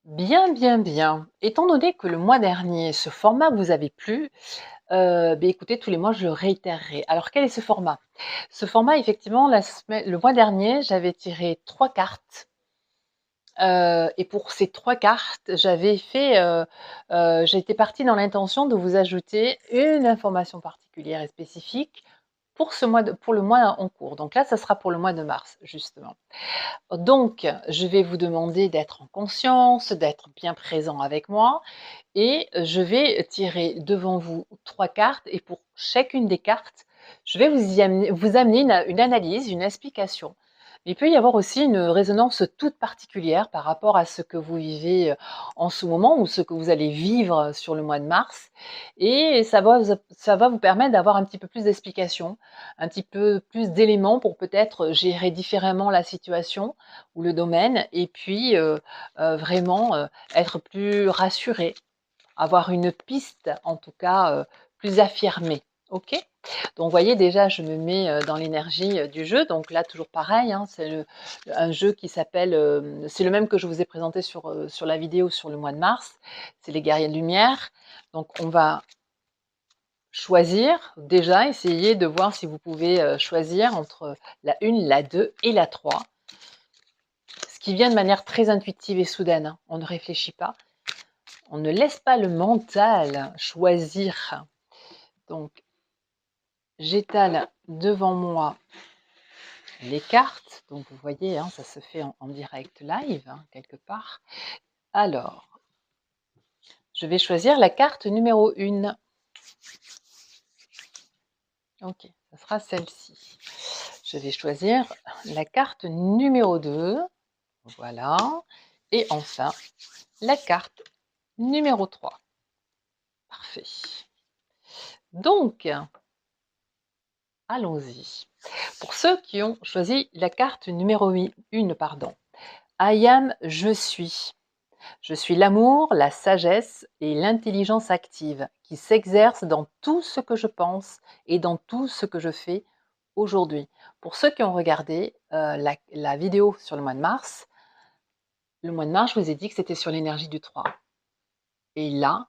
Bien, bien, bien. Étant donné que le mois dernier, ce format vous avait plu, beh, écoutez, tous les mois, je le réitérerai. Alors quel est ce format? Ce format, effectivement, le mois dernier, j'avais tiré 3 cartes, et pour ces 3 cartes, j'étais partie dans l'intention de vous ajouter une information particulière et spécifique pour le mois en cours. Donc là, ça sera pour le mois de mars, justement. Donc, je vais vous demander d'être en conscience, d'être bien présent avec moi et je vais tirer devant vous 3 cartes et pour chacune des cartes, je vais vous amener une analyse, une explication. Il peut y avoir aussi une résonance toute particulière par rapport à ce que vous vivez, en ce moment ou ce que vous allez vivre sur le mois de mars et ça va vous permettre d'avoir un petit peu plus d'explications, un petit peu plus d'éléments pour peut-être gérer différemment la situation ou le domaine et puis, vraiment, être plus rassuré, avoir une piste en tout cas, plus affirmée. OK? Donc vous voyez déjà je me mets, dans l'énergie, du jeu. Donc là toujours pareil, hein, un jeu qui s'appelle, c'est le même que je vous ai présenté sur la vidéo sur le mois de mars, c'est les guerriers de lumière. Donc on va choisir, déjà essayer de voir si vous pouvez, choisir entre la 1, la 2 et la 3. Ce qui vient de manière très intuitive et soudaine, hein. On ne réfléchit pas, on ne laisse pas le mental choisir. Donc j'étale devant moi les cartes. Donc vous voyez, hein, ça se fait en direct live, hein, quelque part. Alors, je vais choisir la carte numéro 1. Ok, ça sera celle-ci. Je vais choisir la carte numéro 2. Voilà. Et enfin, la carte numéro 3. Parfait. Donc, allons-y. Pour ceux qui ont choisi la carte numéro 1, pardon. I am, je suis. Je suis l'amour, la sagesse et l'intelligence active qui s'exercent dans tout ce que je pense et dans tout ce que je fais aujourd'hui. Pour ceux qui ont regardé la vidéo sur le mois de mars, je vous ai dit que c'était sur l'énergie du 3. Et là,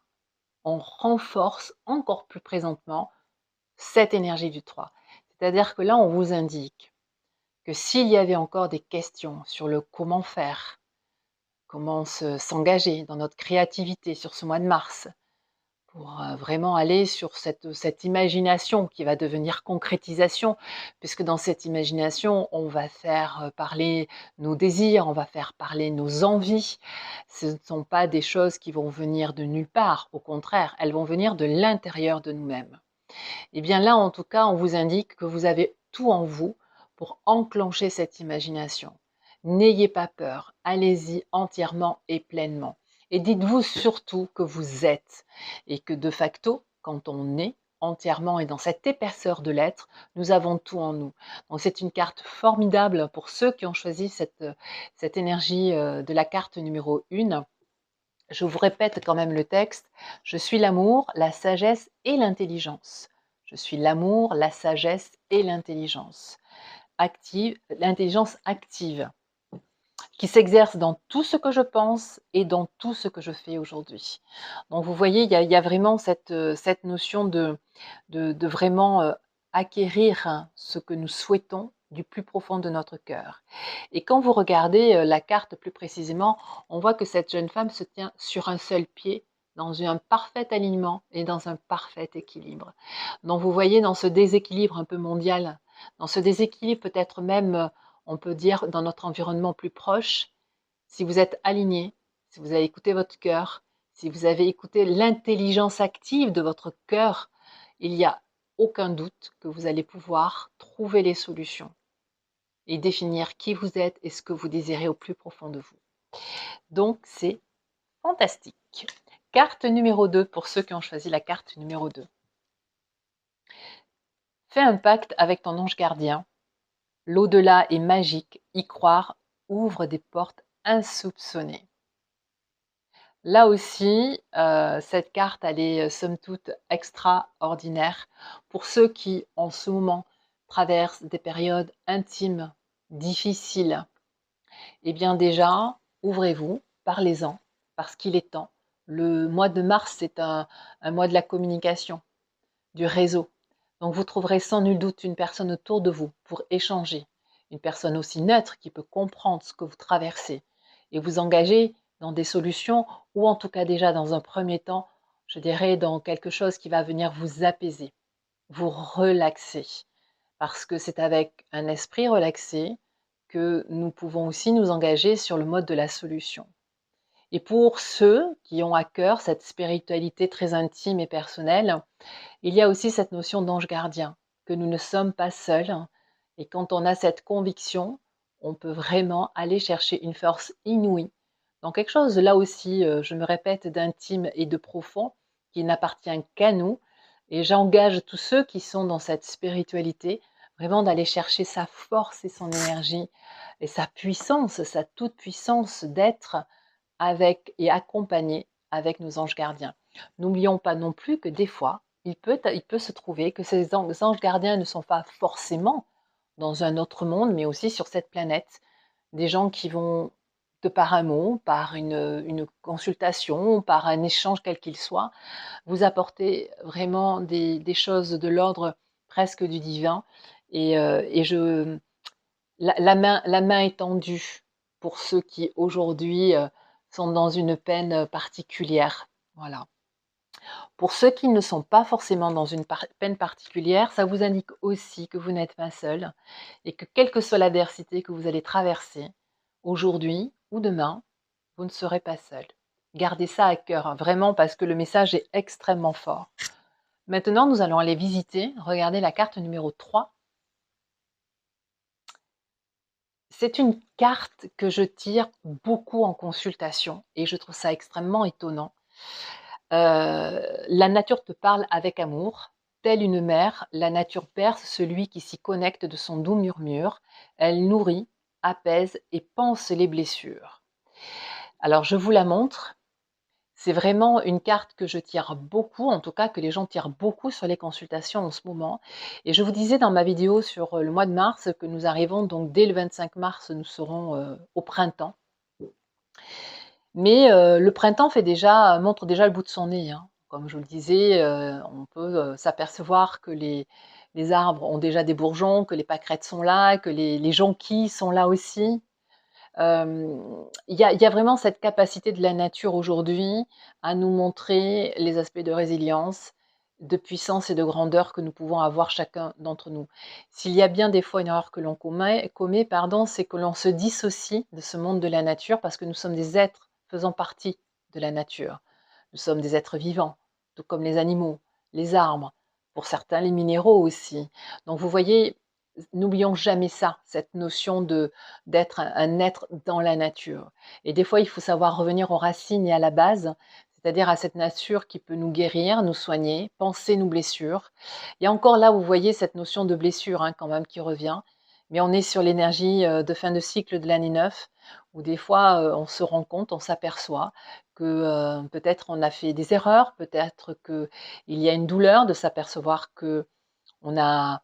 on renforce encore plus présentement cette énergie du 3. C'est-à-dire que là, on vous indique que s'il y avait encore des questions sur le comment faire, comment s'engager dans notre créativité sur ce mois de mars, pour vraiment aller sur cette imagination qui va devenir concrétisation, puisque dans cette imagination, on va faire parler nos désirs, on va faire parler nos envies. Ce ne sont pas des choses qui vont venir de nulle part, au contraire, elles vont venir de l'intérieur de nous-mêmes. Et bien là, en tout cas, on vous indique que vous avez tout en vous pour enclencher cette imagination. N'ayez pas peur, allez-y entièrement et pleinement. Et dites-vous surtout que vous êtes et que de facto, quand on est entièrement et dans cette épaisseur de l'être, nous avons tout en nous. Donc c'est une carte formidable pour ceux qui ont choisi cette énergie de la carte numéro 1. Je vous répète quand même le texte. Je suis l'amour, la sagesse et l'intelligence. Je suis l'amour, la sagesse et l'intelligence. L'intelligence active, qui s'exerce dans tout ce que je pense et dans tout ce que je fais aujourd'hui. Donc vous voyez, il y a vraiment cette notion de vraiment acquérir ce que nous souhaitons du plus profond de notre cœur. Et quand vous regardez la carte plus précisément, on voit que cette jeune femme se tient sur un seul pied, dans un parfait alignement et dans un parfait équilibre. Donc vous voyez dans ce déséquilibre un peu mondial, dans ce déséquilibre peut-être même, on peut dire, dans notre environnement plus proche, si vous êtes aligné, si vous avez écouté votre cœur, si vous avez écouté l'intelligence active de votre cœur, il n'y a aucun doute que vous allez pouvoir trouver les solutions et définir qui vous êtes et ce que vous désirez au plus profond de vous. Donc c'est fantastique. Carte numéro 2 pour ceux qui ont choisi la carte numéro 2. Fais un pacte avec ton ange gardien. L'au-delà est magique. Y croire ouvre des portes insoupçonnées. Là aussi, cette carte, elle est somme toute extraordinaire pour ceux qui, en ce moment, traversent des périodes intimes, difficiles. Eh bien déjà, ouvrez-vous, parlez-en. parce qu'il est temps. Le mois de mars, c'est un mois de la communication, du réseau. Donc vous trouverez sans nul doute une personne autour de vous pour échanger, une personne aussi neutre qui peut comprendre ce que vous traversez et vous engager dans des solutions ou en tout cas déjà dans un premier temps, je dirais dans quelque chose qui va venir vous apaiser, vous relaxer. Parce que c'est avec un esprit relaxé que nous pouvons aussi nous engager sur le mode de la solution. Et pour ceux qui ont à cœur cette spiritualité très intime et personnelle, il y a aussi cette notion d'ange gardien, que nous ne sommes pas seuls. Et quand on a cette conviction, on peut vraiment aller chercher une force inouïe dans quelque chose, là aussi, je me répète, d'intime et de profond, qui n'appartient qu'à nous. Et j'engage tous ceux qui sont dans cette spiritualité, vraiment d'aller chercher sa force et son énergie et sa puissance, sa toute puissance d'être avec et accompagné avec nos anges gardiens. N'oublions pas non plus que des fois, il peut se trouver que ces anges gardiens ne sont pas forcément dans un autre monde, mais aussi sur cette planète. Des gens qui vont, de par un mot, par une consultation, par un échange quel qu'il soit, vous apporter vraiment des choses de l'ordre presque du divin. Et la main est tendue pour ceux qui aujourd'hui sont dans une peine particulière. Voilà. Pour ceux qui ne sont pas forcément dans une peine particulière, ça vous indique aussi que vous n'êtes pas seul et que quelle que soit l'adversité que vous allez traverser, aujourd'hui ou demain, vous ne serez pas seul. Gardez ça à cœur, hein, vraiment, parce que le message est extrêmement fort. Maintenant, nous allons aller visiter, regarder la carte numéro 3. C'est une carte que je tire beaucoup en consultation et je trouve ça extrêmement étonnant. La nature te parle avec amour. Telle une mère, la nature berce celui qui s'y connecte de son doux murmure. Elle nourrit, apaise et panse les blessures. Alors je vous la montre. C'est vraiment une carte que je tire beaucoup, en tout cas que les gens tirent beaucoup sur les consultations en ce moment. Et je vous disais dans ma vidéo sur le mois de mars que nous arrivons donc dès le 25 mars, nous serons au printemps. Mais le printemps montre déjà le bout de son nez, hein. Comme je vous le disais, on peut s'apercevoir que les arbres ont déjà des bourgeons, que les pâquerettes sont là, que les jonquilles sont là aussi. Il y a vraiment cette capacité de la nature aujourd'hui à nous montrer les aspects de résilience, de puissance et de grandeur que nous pouvons avoir chacun d'entre nous. S'il y a bien des fois une erreur que l'on commet, pardon, c'est que l'on se dissocie de ce monde de la nature parce que nous sommes des êtres faisant partie de la nature. Nous sommes des êtres vivants, tout comme les animaux, les arbres, pour certains les minéraux aussi. Donc vous voyez, n'oublions jamais ça, cette notion d'être un être dans la nature. Et des fois, il faut savoir revenir aux racines et à la base, c'est-à-dire à cette nature qui peut nous guérir, nous soigner, panser nos blessures. Il y a encore là, vous voyez cette notion de blessure hein, quand même qui revient, mais on est sur l'énergie de fin de cycle de l'année 9, où des fois on se rend compte, on s'aperçoit que peut-être on a fait des erreurs, peut-être qu'il y a une douleur de s'apercevoir que on a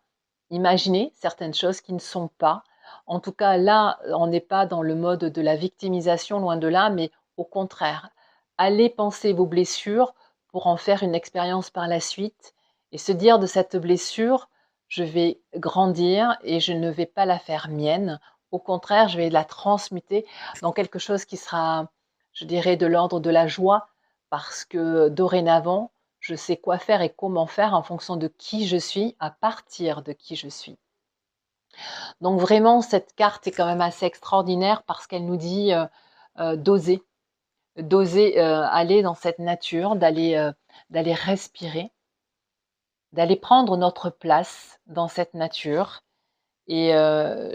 imaginé certaines choses qui ne sont pas. En tout cas, là, on n'est pas dans le mode de la victimisation, loin de là, mais au contraire, allez penser vos blessures pour en faire une expérience par la suite et se dire de cette blessure, je vais grandir et je ne vais pas la faire mienne. Au contraire, je vais la transmuter dans quelque chose qui sera, je dirais, de l'ordre de la joie, parce que dorénavant, je sais quoi faire et comment faire en fonction de qui je suis, à partir de qui je suis. Donc vraiment, cette carte est quand même assez extraordinaire parce qu'elle nous dit d'oser, d'oser aller dans cette nature, d'aller respirer, d'aller prendre notre place dans cette nature et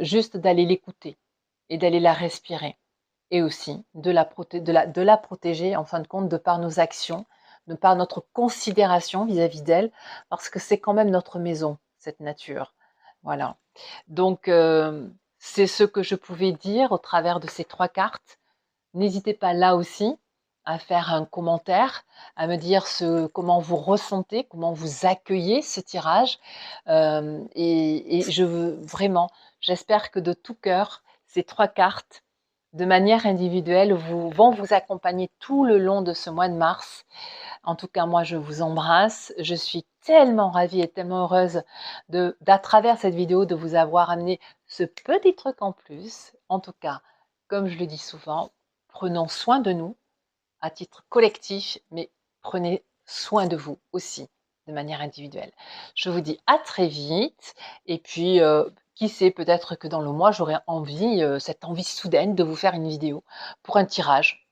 juste d'aller l'écouter et d'aller la respirer. Et aussi de la protéger, en fin de compte, de par nos actions, de par notre considération vis-à-vis d'elle, parce que c'est quand même notre maison, cette nature. Voilà. Donc, c'est ce que je pouvais dire au travers de ces 3 cartes. N'hésitez pas là aussi à faire un commentaire, à me dire comment vous ressentez, comment vous accueillez ce tirage. Et je veux vraiment, j'espère que de tout cœur, ces 3 cartes de manière individuelle vont vous accompagner tout le long de ce mois de mars. En tout cas, moi, je vous embrasse. Je suis tellement ravie et tellement heureuse d'à travers cette vidéo, de vous avoir amené ce petit truc en plus. En tout cas, comme je le dis souvent, prenons soin de nous à titre collectif, mais prenez soin de vous aussi de manière individuelle. Je vous dis à très vite et puis qui sait, peut-être que dans le mois, j'aurai envie, cette envie soudaine de vous faire une vidéo pour un tirage.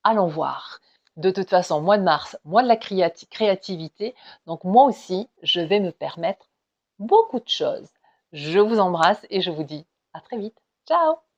Allons voir. De toute façon, mois de mars, mois de la créativité, donc moi aussi, je vais me permettre beaucoup de choses. Je vous embrasse et je vous dis à très vite. Ciao!